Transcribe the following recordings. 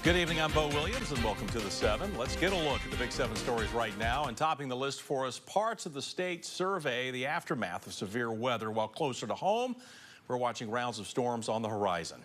Good evening, I'm Bo Williams, and welcome to the 7. Let's get a look at the big 7 stories right now. And topping the list for us, parts of the state survey the aftermath of severe weather. While closer to home, we're watching rounds of storms on the horizon.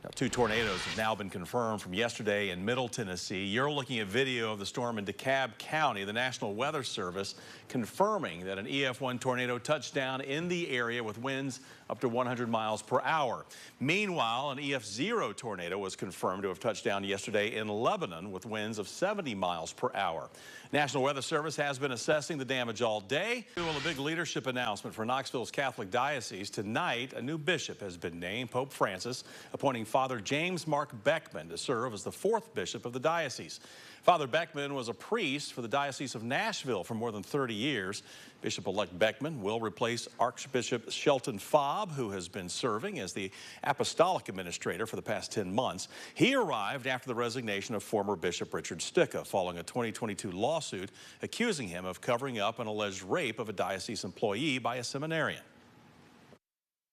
Now, 2 tornadoes have now been confirmed from yesterday in Middle Tennessee. You're looking at video of the storm in DeKalb County. The National Weather Service confirming that an EF1 tornado touched down in the area with winds up to 100 miles per hour. Meanwhile, an EF0 tornado was confirmed to have touched down yesterday in Lebanon with winds of 70 miles per hour. National Weather Service has been assessing the damage all day. Well, a big leadership announcement for Knoxville's Catholic Diocese. Tonight, a new bishop has been named, Pope Francis, appointing Father James Mark Beckman to serve as the 4th bishop of the diocese. Father Beckman was a priest for the Diocese of Nashville for more than 30 years. Bishop-elect Beckman will replace Archbishop Shelton Fobb, who has been serving as the apostolic administrator for the past 10 months. He arrived after the resignation of former Bishop Richard Sticca following a 2022 lawsuit accusing him of covering up an alleged rape of a diocese employee by a seminarian.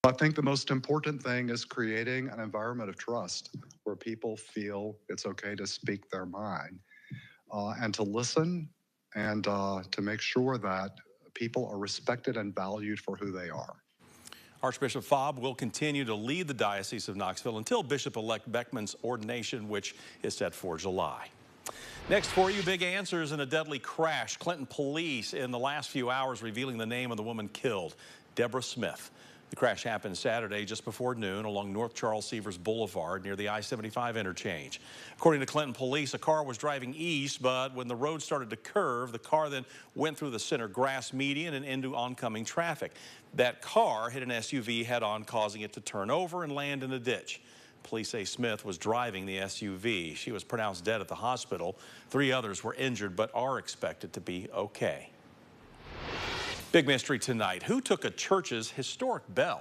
I think the most important thing is creating an environment of trust where people feel it's okay to speak their mind and to listen and to make sure that people are respected and valued for who they are. Archbishop Fobb will continue to lead the Diocese of Knoxville until Bishop-elect Beckman's ordination, which is set for July. Next for you, big answers in a deadly crash. Clinton police in the last few hours revealing the name of the woman killed, Deborah Smith. The crash happened Saturday just before noon along North Charles Severs Boulevard near the I-75 interchange. According to Clinton police, a car was driving east, but when the road started to curve, the car then went through the center grass median and into oncoming traffic. That car hit an SUV head-on, causing it to turn over and land in a ditch. Police say Smith was driving the SUV. She was pronounced dead at the hospital. 3 others were injured but are expected to be okay. Big mystery tonight. Who took a church's historic bell?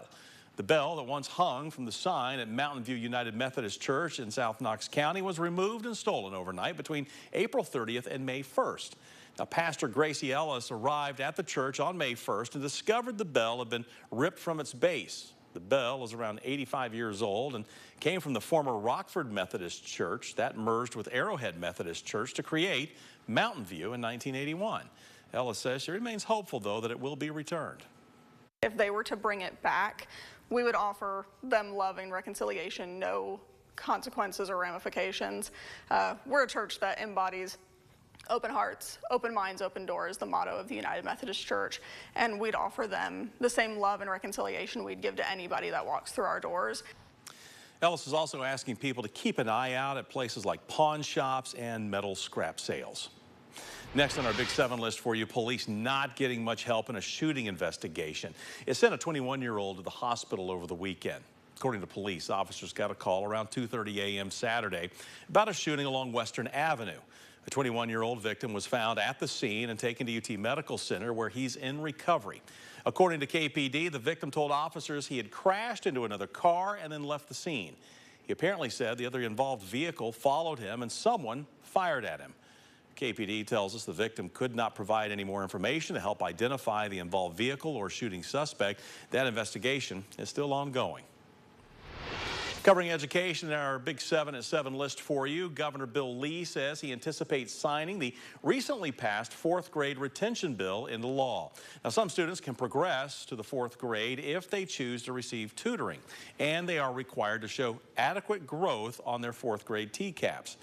The bell that once hung from the sign at Mountain View United Methodist Church in South Knox County was removed and stolen overnight between April 30th and May 1st. Now, Pastor Gracie Ellis arrived at the church on May 1st and discovered the bell had been ripped from its base. The bell is around 85 years old and came from the former Rockford Methodist Church that merged with Arrowhead Methodist Church to create Mountain View in 1981. Ellis says she remains hopeful, though, that it will be returned. If they were to bring it back, we would offer them love and reconciliation, no consequences or ramifications. We're a church that embodies open hearts, open minds, open doors, the motto of the United Methodist Church, and we'd offer them the same love and reconciliation we'd give to anybody that walks through our doors. Ellis is also asking people to keep an eye out at places like pawn shops and metal scrap sales. Next on our Big 7 list for you, police not getting much help in a shooting investigation. It sent a 21-year-old to the hospital over the weekend. According to police, officers got a call around 2:30 a.m. Saturday about a shooting along Western Avenue. A 21-year-old victim was found at the scene and taken to UT Medical Center, where he's in recovery. According to KPD, the victim told officers he had crashed into another car and then left the scene. He apparently said the other involved vehicle followed him and someone fired at him. KPD tells us the victim could not provide any more information to help identify the involved vehicle or shooting suspect. That investigation is still ongoing. Covering education in our Big 7 at 7 list for you, Governor Bill Lee says he anticipates signing the recently passed 4th grade retention bill into law. Now, some students can progress to the 4th grade if they choose to receive tutoring, and they are required to show adequate growth on their 4th grade TCAPs.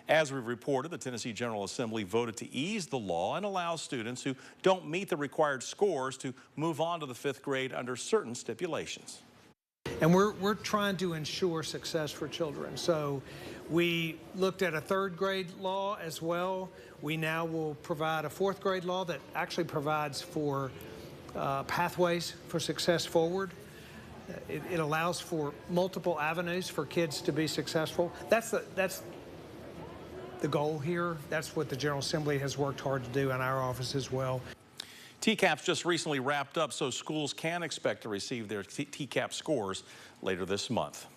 As we've reported, the Tennessee General Assembly voted to ease the law and allow students who don't meet the required scores to move on to the 5th grade under certain stipulations. And we're trying to ensure success for children. So we looked at a 3rd grade law as well. We now will provide a 4th grade law that actually provides for pathways for success forward. It allows for multiple avenues for kids to be successful. That's the goal here. That's what the General Assembly has worked hard to do in our office as well. TCAPs just recently wrapped up, so schools can expect to receive their TCAP scores later this month.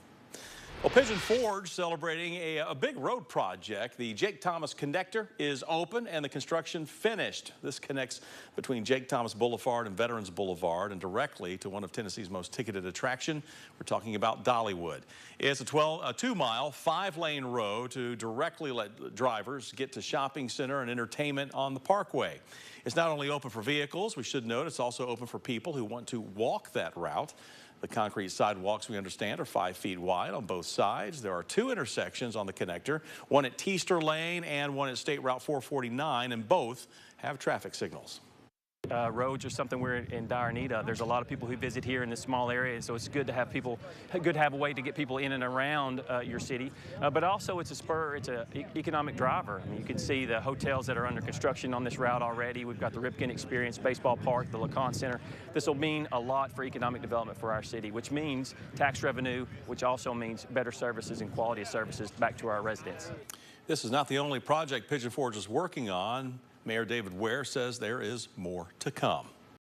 Well, Pigeon Forge celebrating a big road project. The Jake Thomas Connector is open and the construction finished. This connects between Jake Thomas Boulevard and Veterans Boulevard and directly to one of Tennessee's most ticketed attraction. We're talking about Dollywood. It's a 2-mile, 5-lane road to directly let drivers get to shopping center and entertainment on the parkway. It's not only open for vehicles, we should note it's also open for people who want to walk that route. The concrete sidewalks, we understand, are 5 feet wide on both sides. There are 2 intersections on the connector, one at Teaster Lane and one at State Route 449, and both have traffic signals. Roads are something we're in dire need of. There's a lot of people who visit here in this small area, so it's good to have a way to get people in and around your city. But also it's a spur, it's an economic driver. I mean, you can see the hotels that are under construction on this route already. We've got the Ripken Experience Baseball Park, the Lacan Center. This will mean a lot for economic development for our city, which means tax revenue, which also means better services and quality of services back to our residents. This is not the only project Pigeon Forge is working on. Mayor David Ware says there is more to come.